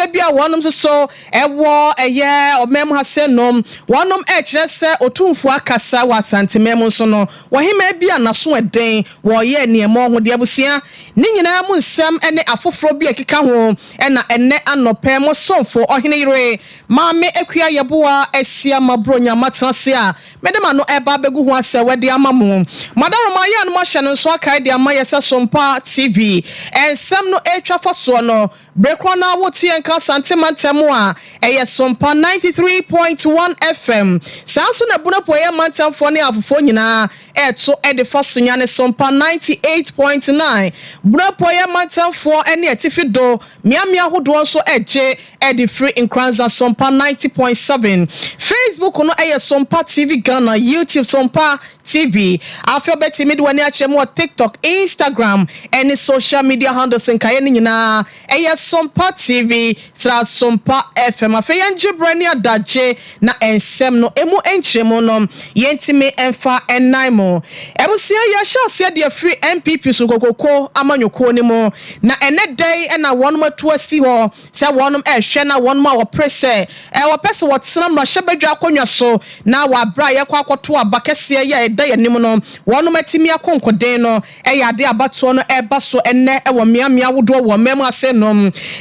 abusia bia wonom so ewo eye omem hasenom wonom echese otumfu akasa wa santemem so no wohema bia naso eden wo ye niemo ho de abusia ni nyina mu nsem ene afoforo bia keka ho ena enne anope mo somfo ohene yire maame akua yeboa asia mabronya matrase a medema no eba begu ho ase wede amamu madaroma ye no mo hye no so akai de ama yesa Sompa TV ensem no etwa foso no brekro na wotie nka santemantemu a eye Sompa 93.1 FM sanso na bunapo ye mantamfo ne afofo nyina eto edifaso nya ne Sompa 98.9 bunapo ye mantamfo ene etifido miamia hodo so eje edi free incranza Sompa 90.7 Facebook no eye Sompa TV Ghana, YouTube Sompa TV alphabet midwani achemu TikTok, Instagram any social media handles nkaye nyina eye Sompa TV sra Sompa FM afeyan jibrani adaje na ensem no emu enchemu no yentime enfa enaimo ebusia ya sha de free MPP so kokoko amanyoko ni mo na ene day na wonum atuasi ho se wonum ehwe na wonum a wo prese wo pese wo tsena mra hyebadwa akonwa so na wa bra ye kwa akoto abakese ye da yanim no wonum atimi akonkoden no ade abato no eba so enne wo miamia wodo wo mem ase no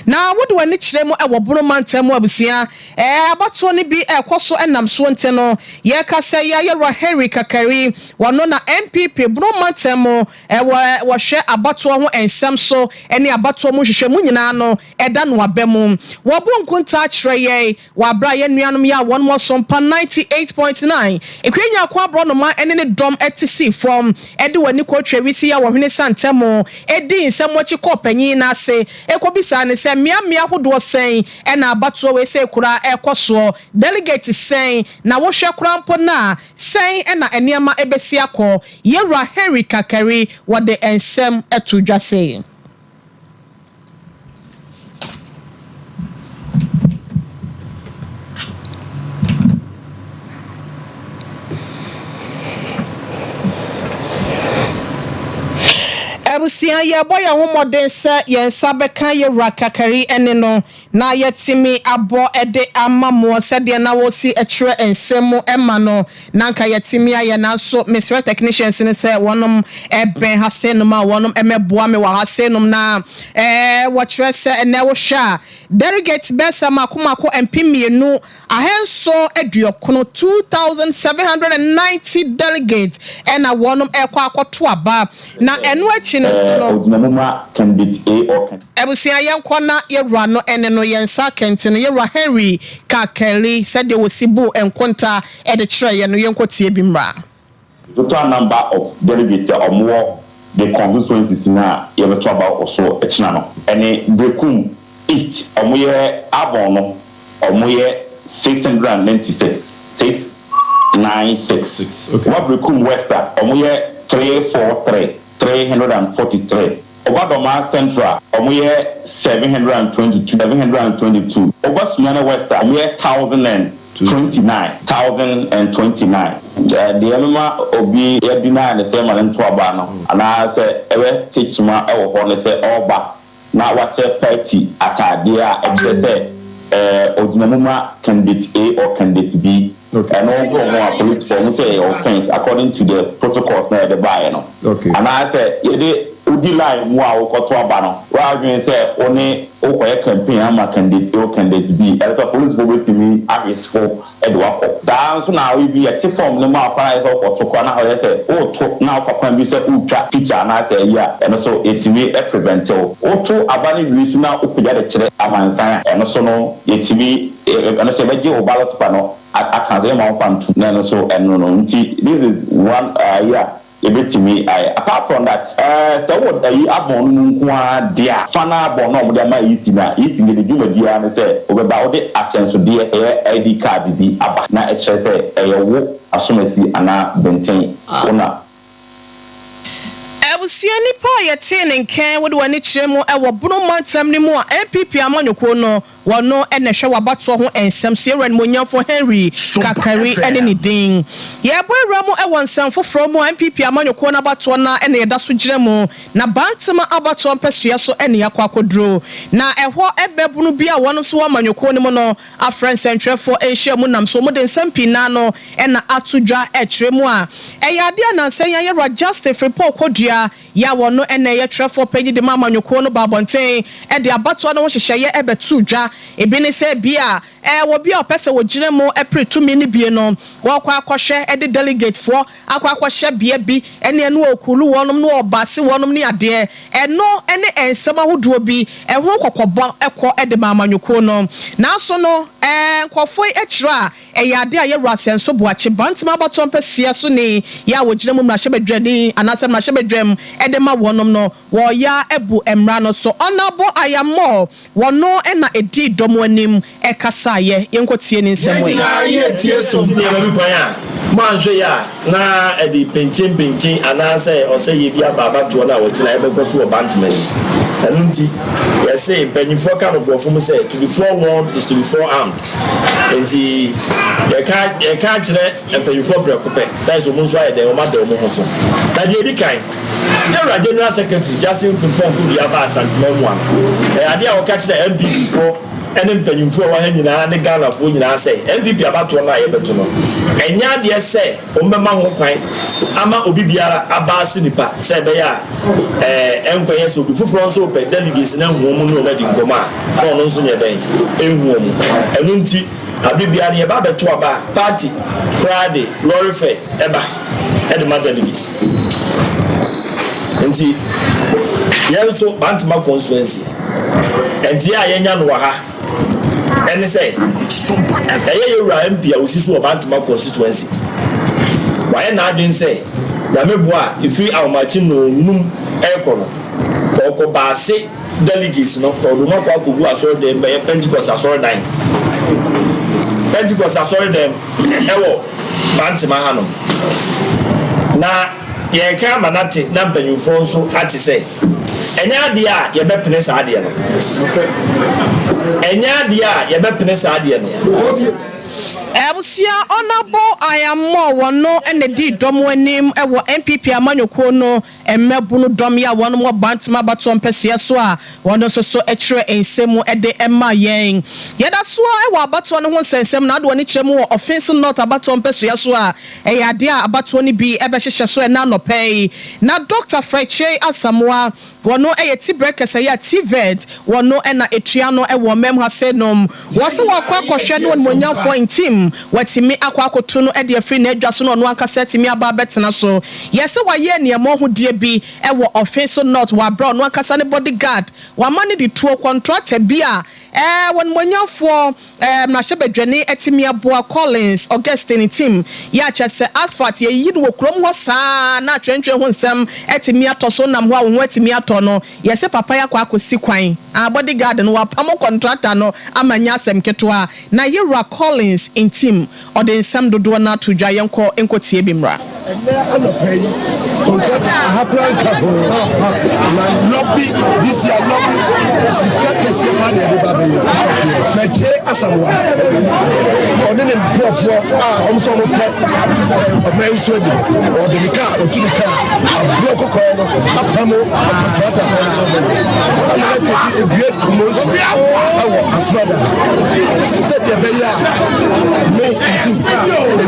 na wodo wani kire mu wo buru mantem abusia abato ni bi ekoso enam so nte no ye kasa ye Henry Kakari wono na MPP buru mantem wo hwe abato ho ensem so ene abato mu hwehwe mu nyina no eda no abemu wo bu nkunta kire ye wa bra ye nuanom ya won mo Sompa 98.9 ekwenya kwa bro no ma ene ne dom etisi from ede wani ko twewisi ya wo hwene santemo edi nsem wachi ko panyin na ase ekobisa ne se miamia hodo sen ena abato we se kura ekoso delegate sen na wo hwe kura mpo na sen ena eniema ebesi akọ yewra Henry Kakari wo de ensem etudwase abusia ye boya ho modense ye nsabeka ye Kakari ene no na yetimi abo ede amamo sede na wosi ekire ensemu ema no na nka yetimi aye na so Mr Technicians ne se wonom eben hasenum a wonom emeboa me wa hasenum na wo kire se ene wo hwa delegates besa makomako empimienu ahenso aduokono 2790 delegates ena wonom ekwa akoto aba na eno achi no odinamuma candidate A or ebusia yenkwa na yewra no ene no yensa kente no yewra Henry Kakari said wo sibu enkonta e de kire ye no yenkotie bi mra total number of delegates omo the constituencies na ye beto aba oso echina no ene Brekum East omo ye Abon no omo ye 696 696 okay. What Brekum West omo ye 343 Obadoma Central, Omuye 722. Obasumana West, Omuye 1029. The Emma Obi Edina and the same man to Abano. And I say, ever teach ma or say Oba. Now what's a petty Akadia, and say, Odinamuma candidate A or candidate B. Okay. And all more political say offense according to the protocols now the buy. Okay. And I say, Udi line mwa ukoto abano. Wa adwin say oni okoye campaign ama candidate O candidate B. As a police vote me arisco edwako. Da so na we be a form no ma para so okoto na o say o to na papa bi say utwa picture na say ya and so etimi e prevent o to abani wi so na okuja de kire amansan and so no etimi and so beje o ballot pa no akanze ma pantu na so eno no nti this is one yeah ebetimi apart from that so what are you abon nko dia fana abon no mo dia ma yisi na yisi ne djuma dia ne se obeba wo de assenso dia ID card bi aba na e chere se eyewo asomasi ana benten ona Abusia nipa yɛte ne nkan wode wani kyerɛ mu ɛwɔ bunu mantam ne mu a MPP amanyɔkuo no wɔno ɛna hwɛ wabato ho ensɛm sieran monyamfo Henry Kakari ɛne ne din yɛbɔ ewura mu ɛwɔ nsɛm foforɔ mu MPP amanyɔkuo na abato na ɛna yɛda so gyina mu na bantama abato mpɛsua so ɛne yakɔ akodro na ɛhɔ ɛbɛbunu bi a wɔno so amanyɔkuo ne mu no afrɛ nsɛntwerɛfo ɛhyɛ mu nam so mu de nsɛm pii na no ɛna atodwa ɛkyerɛ mu a ɛyɛ ade anansa yɛn yɛ Justice report kodua ya wɔno ɛna yɛ trɛfo pɛgye de amanyɔkuo no babɔnten ɛde abato no ho hyehyɛ yɛ ɛbɛtu dwa ebi ne sɛ bia wɔ bia ɔpɛsɛ wɔ gyina mu ɛpre tumi ne bie no wɔkɔ akɔhwɛ ɛde delegate foɔ akɔ akɔhwɛ bia bi ɛne ɛno okulu wɔnom no ɔbaase wɔnom ne adeɛ ɛno ɛne ɛnsɛm ahodoɔ bi ɛho kɔkɔbɔ ɛkɔ ɛde amanyɔkuo no nanso no nkɔfo ɛkyerɛ a ɛyɛ ade a yɛwura asɛnso boakye bantama abato mpɛsua so ne ya wɔ gyina mu mmarahyɛ badwani anasɛ mmarahyɛ badwam ɛde ma wɔnom no wɔya ɛbu mmara no so ɔnabo ayamɔ wɔno ɛna ɛdi dɔm anim ɛkasa yɛ yɛnkɔtie ne nsɛm wɔ yɛ tie so nneɛma bi kwan a moanhwɛ yɛ a na ɛde penkyen anaasɛ ɔsɛ yɛ bi aba abatoɔ no a wɔgyina ɛbɛkɔ so wɔ bantama yi ɛno nti yɛsɛ mpanyimfoɔ ka no borɔfo mu sɛ to be forewarned is to be forearmed nti yɛka kyerɛ mpanyimfoɔ prɛko pɛ that is ɔmo nso ayɛ dɛ ɔmo ada ɔmo ho so na deɛ ɛdi kan yɛwura general secretary Justin Pimpɔnko bi aba asantema mu a ɛyɛ adeɛ a wɔka kyerɛ MPP foɔ ɛne mpanyimfoɔ a wɔha nyinaa ne Ghanafoɔ nyinaa sɛ MPP abatoɔ no a yɛbɛto no ɛnyɛ adeɛ sɛ ɔmbɛma ho kwan ama obi biara aba ase nipa sɛ ɛbɛyɛ a ɛnkɔyɛ sɛ obi foforɔ nso pɛ delegates na nhuo mu ne ɔmadi nkɔmɔ a na ɔno nso nyɛ dɛn ɛnhuo mu ɛno nti abibia ne yɛba bɛto aba party koraa de lorry fare ɛba ɛde ma delegates nti yɛn nso bantama constituency ɛnti a yɛnya no wɔ ha ɛne sɛ Sompa ɛyɛ yɛwura MP a osi so wɔ bantama constituency wayɛ n'adwene sɛ nyameboa a ɛfiri ahomakye no num ɛrekɔ no ɔkɔ baase delegates no ɔde no akɔ akɔgu asɔredan bɛyɛ Pentecost asɔredan ɛwɔ bantama ha no na yɛka ama nate na mpanyimfoɔ nso ate sɛ ɛnyɛ adeɛ a yɛbɛpene saa adeɛ no ɛnyɛ adeɛ a yɛbɛpene saa adeɛ no Abusia Honorable Ayammo wɔno ɛna di dɔm anim ɛwɔ MPP amanyɔkuo no ɛmɛbunu dɔm ya wɔno mo bantama abato mpɛsua so a wɔno nso so ɛkyerɛ nsɛm ɛde ɛma yɛn yɛda so ɛwɔ abato no ho nsɛnsɛm na ade wɔne kyerɛ mu wɔ offense not abato mpɛsua so a ɛyɛ ade a abato no bi ɛbɛhyehyɛ so ɛna nɔpɛ na Dr. Freche Asamoah wɔno ɛyɛ tibrekɛsɛ yɛ TVET wɔno ɛna etua no ɛwɔ mem ha senom wɔse wakɔ akɔhwɛ no monyamfo intim watimi akɔ akoto no ɛde afiri na adwa so no ɔno ankasa timi aba bɛtena so yɛse wayɛ nneɛma ho die bi ɛwɔ offense not wabra ɔno ankasa ne bodyguard wama ne de tuo contractor bi a wɔn monyamfo mmarahyɛ badwani atimi aboa Collins Augustine team yɛ akyɛ sɛ asphalt yɛyi no wɔ kurom hɔ saa na atwentwe ho nsɛm atimi atɔ so nam ho a wo ho atimi atɔ no yɛsɛ papa yɛ akɔ akɔsi kwan bodyguard no wapamo contractor no amanya asɛm ketewa na yɛwura Collins in team ɔde nsɛm dodoɔ no ato dwa yɛnkɔ nkɔtie bi mmra contractor ahapran kabo na lobby this year lobby sika kese ma de ba be Freche Asamoah ɔne ne mpɔfoɔ a ɔmso mo pɛ ɔmɛn so de ɔde kaa otunika ablo kokɔ no apamo contractor ko so de ana ko a great promotion ɛwɔ Atlanta sɛ de be ya me nti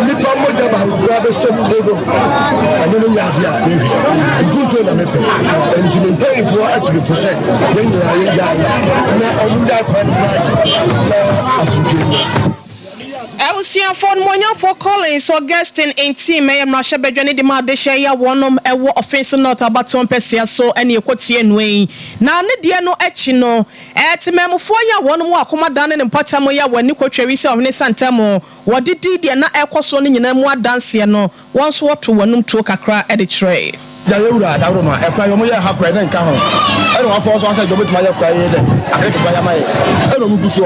nipa moja ba kura be so table ɛno no nyade a baby ntuntu na mepe nti me pay for actually for say when you are young na ɔmunda kwa na asukwe Abusia for monyamfo Collins Augustine in team mmarahyɛ badwani de ma de hyɛ ya wɔnom ɛwɔ offense not abato mpɛsia so ɛne ekotie noe na ne deɛ no akyi no temamfo ya wɔnom akoma dan ne mpatam ya wani kotwawi sɛ ɔhene santam wɔde di deɛ na ɛkɔ so no nyina mu adanse no wɔn so wɔto wɔnom tuo kakra ɛde kyerɛ ya yewura da ro ma e kwa yo mo ye ha kwa ne nka ho e no afọ so asa jobo tuma ye kwa ye de akere kwa ya mai e no mu guso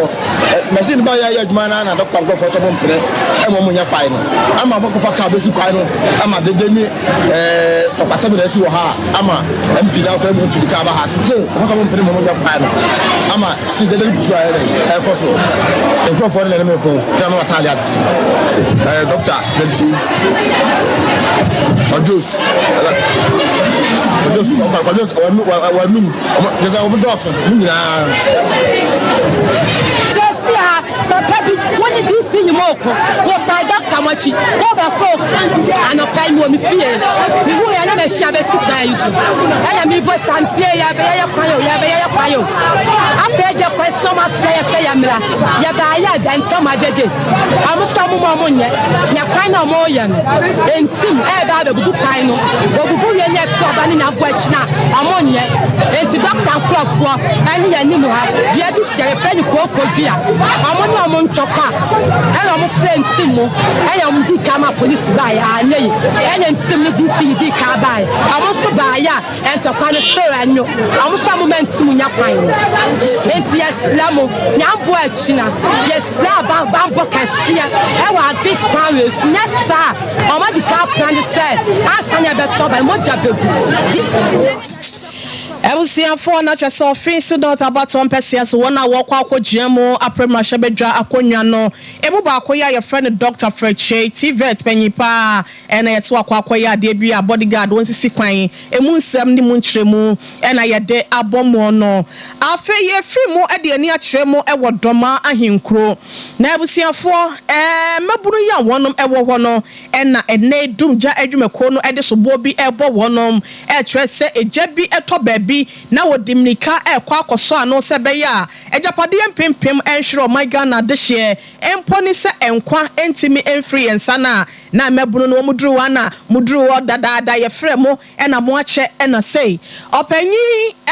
machine ba ya adwuma na doctor go for so mo mpere e mo nya kwa no ama mo ko fa ka besi kwa no ama de ni to pasa be si wo ha ama mp na kwa mo tudi ka ba ha se mo so mo mpere mo nya kwa no ama si de guso ya e ko so e ko for le me ko ya no atali ati doctor Felti Odus wanum jesa wo do so nyina Sia papa bi woni di si nyimoko wo ta da kamachi wo ba fo ano pai mo mi fie mi hu ya na me hia be si kan yi so ana mi bo samsie ya be ya kwayo afa de question ma fra ya se ya mra ya ba ya da ntama dede amuso mo nye nya kan na mo ye no entim e ba be bubu kan no wo bubu ye nye to ba ni na bo achi na amonye enti doctor krofo ani ya ni mo ha dia bi se fe ni kokodua amoni amon choka e na mo friend timo e ya mo di kama police ba ya anyi e na ntim ni di si di ka ba amo so ba ya entokwa no story anyo amo so moment mu nya kwan enti islamu nya bo achi na yesla ba bo kasia e wa di kwan we nessa amo di ka plan say asanya beto ba mo jabebu Ebusiafo na chese office dot about one person so one awakwa akogyiamo aprema shebedwa akonwa no ebuba akoya your friend Dr. Freche TVET penyipa ena yeso akwakoya de bia bodyguard won sisi kwan emu nsem ni mu nkyeremu ena yede abomo no afe ye free mu ede ani akyeremu ewo doma ahenkro na ebusiafo mabunu ya wonom ewo ho no ena ene dumja adwumako no ede so bo bi ebo wonom kyerɛ sɛ eja bi eto baabi na wodimnika ekwa akoso ano se beya ejapade empempem enhwere my Ghana de hye emponi se enkwa entimi enfree ensa na mebunu no muduru wana muduru dadaada ye fremo ena mo ache ena sei opanyi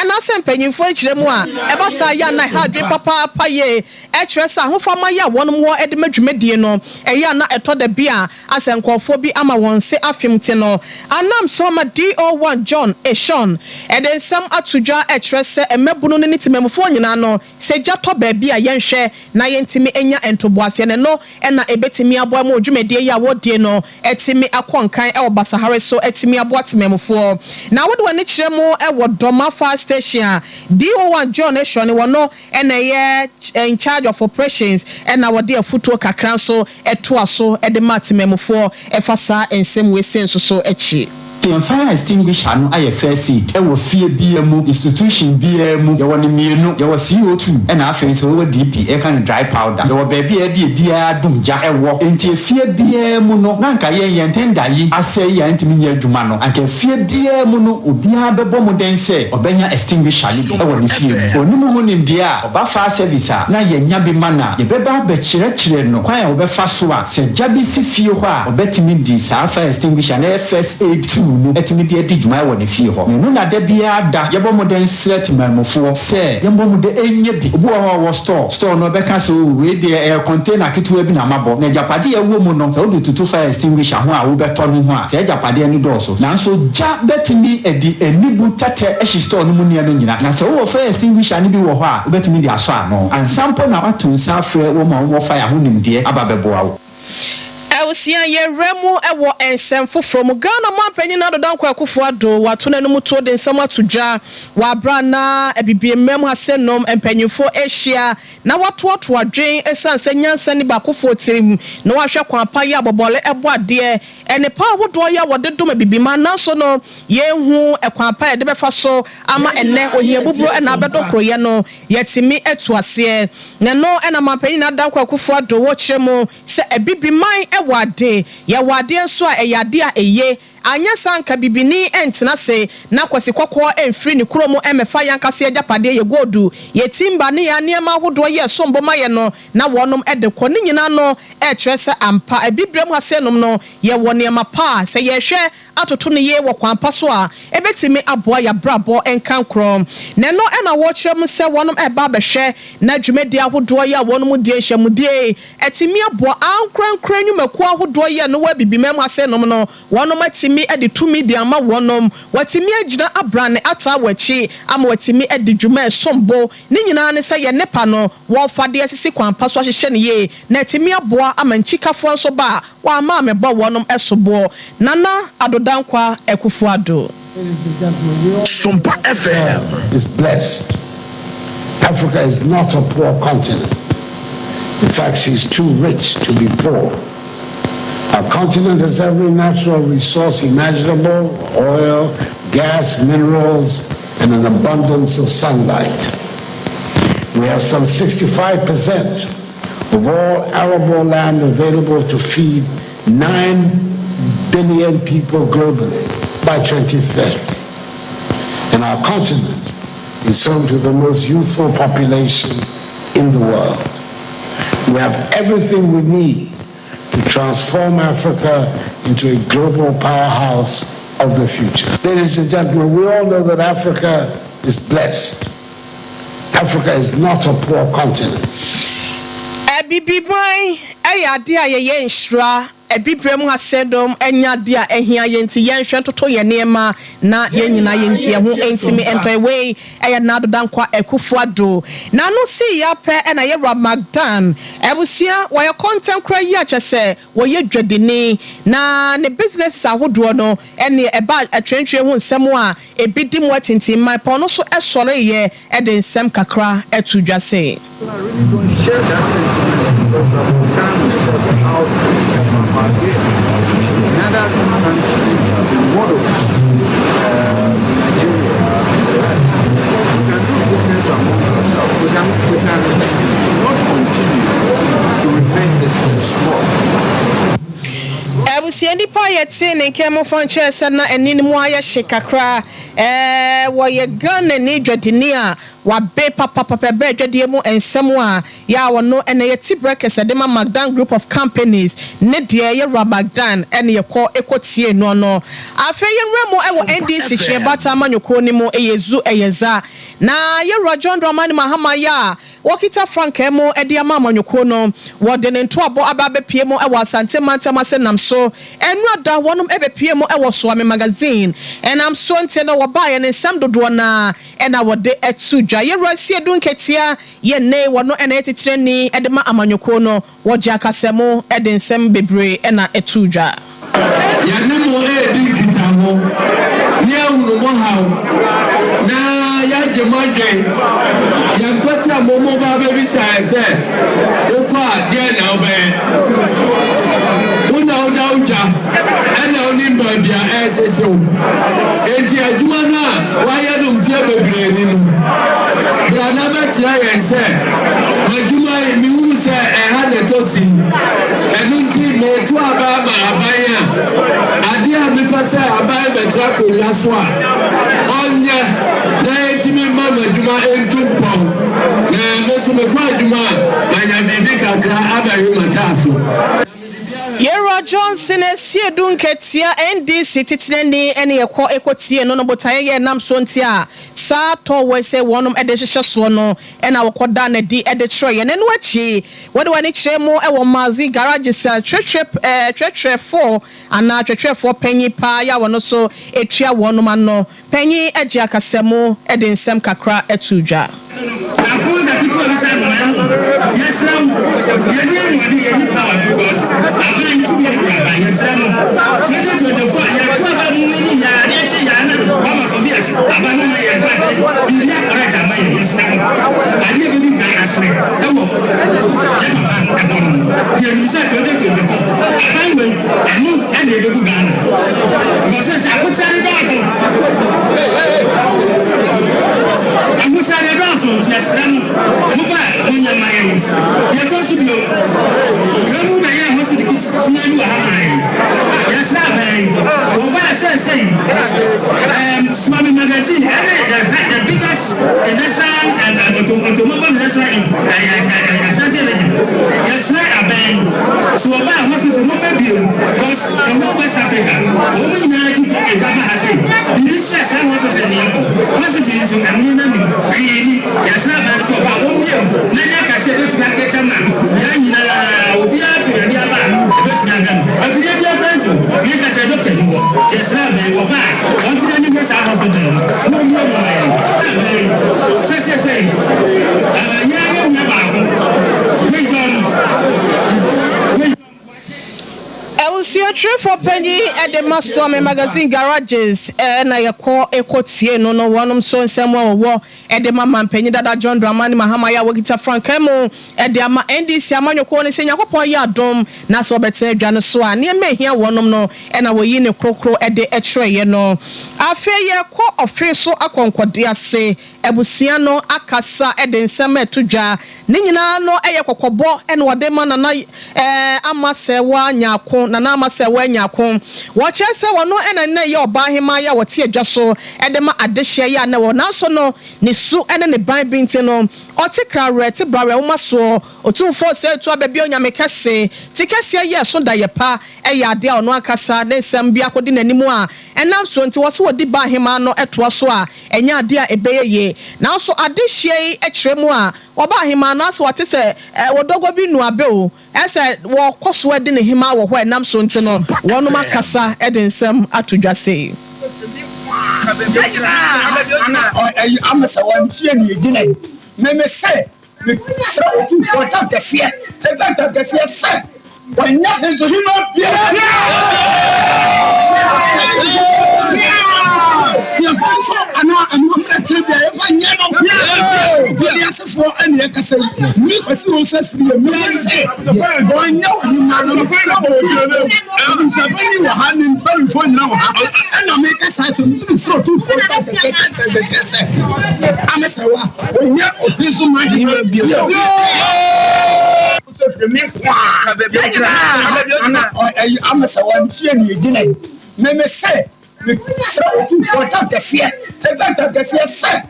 ena se mpanyimfo akiremu a ebasa ya na hadwe papa ye ekire sa hofama ya wonom wo ede madwumadie no eya na eto da bia asenkofo bi ama won se afimte no anam Sompa DO1 John Eshon eden sam atudwa ekire se emebunu ne nitimemfo nyina no se jato ba bia yenhwe na yentimi enya entoboase ne no ena ebetimi aboa ma odwumadie ya wodie no etimi akonkan e obasahare so etimi aboa tememfo na wode wani kiremu e wodoma fast station DO1 John Eshon wono ena ye in charge of operations ena wode afutuo kakran so etoa so ede matememfo efasa ensem wesen so echi the fire extinguisher no aye first aid e wo fie bia mu institution bia mu ye woni mienu ye wo CO2 e na afen so wo DP e kan dry powder ye wo baby e die bia dumja e wo enti fie bia mu no na nka ye ntenda yi ase ya ntimi nya adwuma no anka fie bia mu no obia bebo mu den se obenya extinguisher ni e wo ni fie oni mu honim dia oba fa service a na ye nya bi mana ye beba be kire no kwan ya obefa so a se jabi si fie ho a obetimi di sa fire extinguisher na first aid too no etimi de edi dwuma wo ne fie ho no na da bia da yebo moden slet mamofo se yebo mode enye bi obu wo store no beka so we de container ketewa bi na mabo na japade ya wo mu no so do tutu fire extinguisher ho a wo beto no ho a se japade ni do so na so ja betimi edi enibu tete eshi store no mu ne no nyina na se wo fire extinguisher ni bi wo ho a betimi de aso ano and sample na watu sa frɛ wo ma wo fire ho nimde ababeboa wo Ewusia ye remu ewo ensem foforo mu Ghana mampanyi na dodan kwa akufo ado wato na numu to de nsem atudwa wa bra na ebibie mem hasenom empanyifo Asia na wato adwen esanse nyansa ni bakufo tim na wahwe kwa pa ya bobole ebo ade ene pa wodo ya wodedom ebibima na so no ye hu ekwa pa de befa so ama enne ohia buburo na abedokro ye no yetimi etuase na no ena mampanyi na dodan kwa akufo ado wo kyeremu se ebibiman wade ya wade nso a eyade a eye anya sanka bibini entena se na kwasi kokko enfri ni kuromu emefa yankase ajapade ye godu ye timba ne ya niema hodo ye sombo maye no na wonom edekọ ne nyina no ekyerese ampa ebibrem hasenom no ye woniema pa se ye hwe atoto ne ye wo kwampa so a ebetimi aboa ya brabo enkan krom ne no ena wo kyerem se wonom eba behwe na dwumedi ahodo ye wonom die hwemudie etimi aboa ankrankran nwumaku ahodo ye no wa bibimem hasenom no wonom atimi watimi e de tumi de ama wonom watimi agina abrane ata wachi ama watimi e de dwuma sombo ne nyina ne se ye nepa no wo fade asisi kwampa so ahye ne ye na timi aboa ama nchikafo nso ba wa ama mebo wonom esobo nana adodankwa ekufuado. Sompa FM is blessed. Africa is not a poor continent. In fact, she's too rich to be poor. Our continent has every natural resource imaginable: oil, gas, minerals, and an abundance of sunlight. We have some 65% of all arable land available to feed 9 billion people globally by 2030. And our continent is home to the most youthful population in the world. We have everything we need to transform Africa into a global powerhouse of the future. Ladies and gentlemen, we all know that Africa is blessed. Africa is not a poor continent. Ebibrem hasedom enya dia ehia yenti yenhwe toto ye nema na yenyina ye ho entimi entway eya nadodankwa ekufuado na no si ya pe na ye Ramadan ebusia wo ye content kra yi achese wo ye dwadini na ne business ahodo no ene eba atwentwe ho nsem a ebidi mu atintin mai pon no so esore ye ede nsem kakra etudwase. I really don't share that sentiment because African is talking how things come about here. In other countries, the models, Nigeria, we can do business among ourselves. We can not continue to remain this small. Ebusieni pa yete ne kemo fonche sana eninimu aye shikakra wo ye Ghana ni dwadini a wa be papa be dwadie mu ensemu a ya wono ene yeti breakers de ma Magdan group of companies ne de ye Ramadan ene ye ko ekotie no no afa ye nremo e wo NDC chebata amanyoko ni mu eyezu eyeza na ye Rojon Dramani Mahama ya Wakita Frank emo edi ama amanyoko no wo de ne nto abo aba pie mu e wo Asante Mantama se nam so enra da wonum ebe pie mu e wo so ame magazine enam so nte no wo ba ye ne sam dodo na ena wo de etudwa ye rasie dunketia ye ne wono ena etitreni edema amanyoko no wo ja kasemo ede nsem bebre ena etudwa ya nemo dinkita ho ne awunu mo hawo na ya jemade ya mpasa momo ba bebi saese ofa de na obe una uja ana oni mbabia eseso enti aduma na wa ya do mfie bebre ni no bra na ba tira yense aduma mi wu se ha de tosi enunti mo tu aba ma abaya ade a me pasa abaya betra ko yaswa onye na etimi mama aduma entumpon na me so me kwa aduma anya bibi kakra abayi mataso Yero Johnson esiedun ketia NDC titneni ene yekọ ekotie no botaye ye nam so ntia sa to we se wonum ede hyehyɛ so no ena wokoda na di ede tro ye nenu achi wode wani kyeremu e wo mazi garage sa tretre 4 ana tretre 4 panyi pa ya wono so etua wonum ano panyi agi akasemu ede nsem kakra etudwa afuza kitu alisema yesram yeni amwadi yeni power because abin tu yeni baba yesram 2024 ya tu aba mu ni ya rechi ya na mama Sophia aba mu ya fata bi ya correct ama yesram ani bi bi kan asre ewo ya baba ebon ye ni say 2024 aba mu anu ene de bu Ghana because sa ko tare da so yesram muba munya maye ya to su bio kamu na ya hospital kit sunanu ha mai yesra bai o ba say Swami magazine the biggest national and automobile national in Asante region yesra abai so ba hospital no bio because the whole West Africa o na di e ka ha say this is a hospital ni hospital is amina ni really yesra bai so ba o mi na ya ka se betu ka ketama ya nyina Atwe for penny at the Maswame magazine garages na yɛkɔ ekotie no wɔnom so nsɛm wɔ at the mama penny dada John Dramani Mahama ya wogita Frankemo at the ama NDC amanyɔkɔ ne sɛ Nyankopɔn yɛ adom na so bɛtena adwa no so a ne me hia wɔnom no ɛna wɔyi ne krokro at the ɛtrɛyɛ no afei yɛkɔ ɔfe so akɔnkɔde ase ebusua no akasa ɛde nsɛm ɛtodwa ne nyinaa no ɛyɛ kɔkɔbɔ ɛna wɔde ma nana amasɛwa nyako nana amasɛwa nyako wɔkyɛ sɛ wɔno ɛna ne yɛ ɔbaa hema yɛ wɔte adwa so ɛde ma adehyɛ yɛ na wɔ nanso no ne su ɛne ne ban binti no ɔte krawrɛ te brawrɛ woma so otumfo sɛ to abɛbi onyame kɛse te kɛse yɛ so da yɛ pa ɛyɛ ade a ɔno akasa ne nsɛm bi akɔdi n'anim a ɛnam so nti wɔso wɔdi baa hema no ɛtoa so a ɛnya ade a ɛbɛyɛ yie nanso adehyɛ yi ɛkyerɛ mu a wɔba hema no so wɔte sɛ wɔdɔgɔ bi nu abe o ɛsɛ wɔkɔ so ɛde ne hema wɔ hɔ ɛnam so nti no wɔnom akasa ɛde nsɛm ato dwa sei I'm a Meme say, me say otu for that kesiye. E that kesiye say, when nothing so human being. Ya fanso ana amamra tribia e fa nya no. Bodi asefo ani e kasa yi. Mi kwasi wo so free me say. Go nya ni na no fa na bo yo. Am sabani wa hanin ban fo nyina wa. Ana me kasa so mi so otu for that kesiye. Am say wa nya ofisu ma ni bia. So free me kwa. I'm say wa ntie ni egina yi. Me say me say otu for that kesiye. E that kesiye say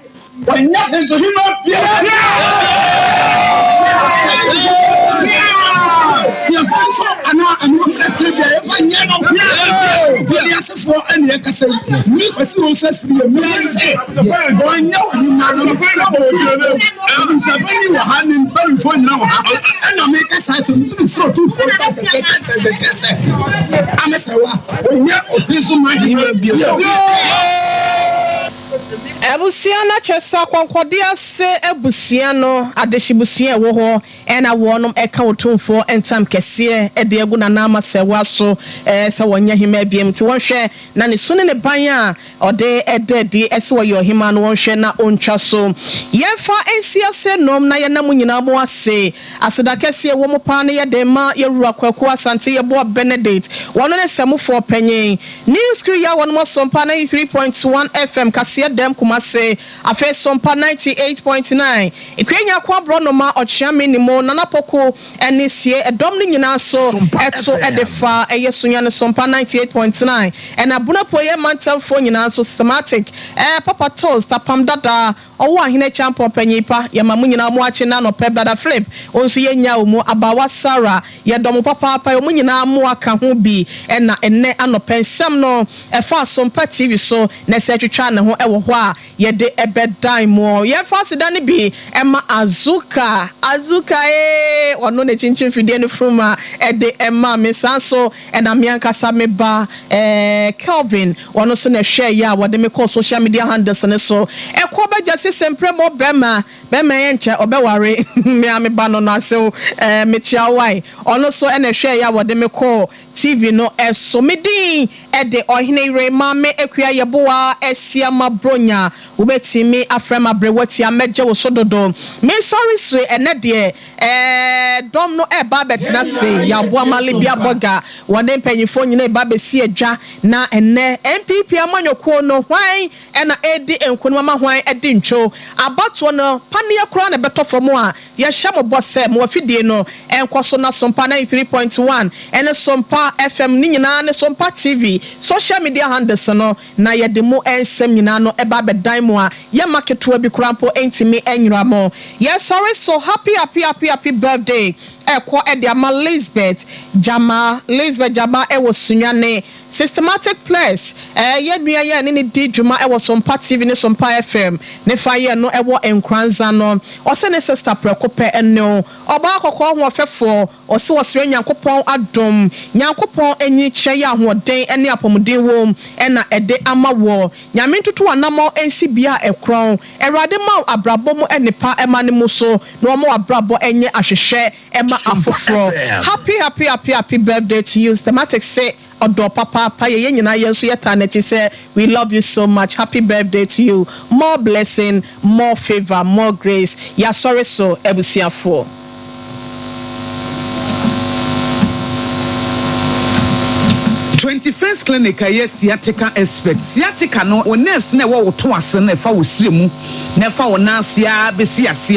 when nothing so human being. Ya fanso ana amamra tribia e fa nya no. Bodi asefo ani e kasa yi. Mi kwasi wo so free me say. Go nya ni na no fa na bo yo. Am sabani wa hanin ban fo nyina wa. Ana me kasa so mi so tu fo ta se. Am say wa nya ofisu ma ni bia. Ebusia na chesa kwankode ase ebusia no adehyibusia wo ho ena wonom eka otumfo entam kese ede egu na na amasewa so se wonya hima biem ti wonhwe na ne sune ne ban a ode ededi ese wo yo hima no wonhwe na ontwa so yefa ensia se nom na ye na munyina mo ase aseda kese wo mo pa ne ye de ma ye rura kwaku asante ye bo Benedict wono ne semufo panyin news crew ya wono Sompa 93.1 FM kase dem kumase afe Sompa 98.9 ikwenya kwa bronoma ochia minimo nanapoko enisie edom ni nyina so eto edefa eyesunya ne Sompa 98.9 ena bunapo ye mantamfo nyina so systematic papa toast tapam dada owo ahine champion panyipa ye mamu nyina mo ache na no pebada flip onso ye nya omu abawa Sara ye dom papa pa omu nyina mo aka ho bi ena enne anopensam no efa Sompa TV so na se twetwa ne ho ewo ho a ye de ebedan mo ye fa sidane bi ema azuka ono ne chinchin fidie ne fruma ede ema mesanso ena miankasa me ba Kelvin ono so na hwe ya wode me call social media handles ne so ekwo ba jase sempre mo bema ye nche obeware me ameba no na se me chia wai ono so ena hwe ya wode me call TV no eso medin ede ohine re mame ekua yeboa esiama bronya ubetimi afrema brewati ameje wo sododo me sorry so ene de dom no ba betina se yaboa malibia boga wone mpanyifo nyina ba besi adwa na ene MPP amanyoko no hwan ena edi enkunuma ma hwan edi ntwo abato no pane yakura na beto fomo a ye hya mo bose mo afidie no enkoso na Sompa 93.1 ene Sompa FM ni nyina ne Sompa TV social media handles no na ye de mo ensem nyina no eba bedan mo a ye marketo bi krampo entimi enwura mo ye sorry so happy birthday ekwo ede ama Elizabeth Jama ewo sunyane systematic place ye nua ye ne di djuma ewo Sompa TV ne Sompa FM ne fa ye no ewo enkranza no ose ne sister prekope eno oba akokọ ho ofefo ose wosere nyankopon adom nyankopon enyi kye ya hoden ene apomuden wom ena ede ama wo nyame ntutu anamo ensi bia ekron erade ma abrabo mu enipa ema ne mu so no mo abrabo enye ahwehwe ema afoforo happy birthday to you systematic say odo papa ye nyina ye so yeta na chi say we love you so much. Happy birthday to you. More blessing, more favor, more grace. Ya sorry so ebusiafo. First clinic yes sciatica expert sciatica no o nerves na wo to ase na fa wo sire mu na fa wo nansia be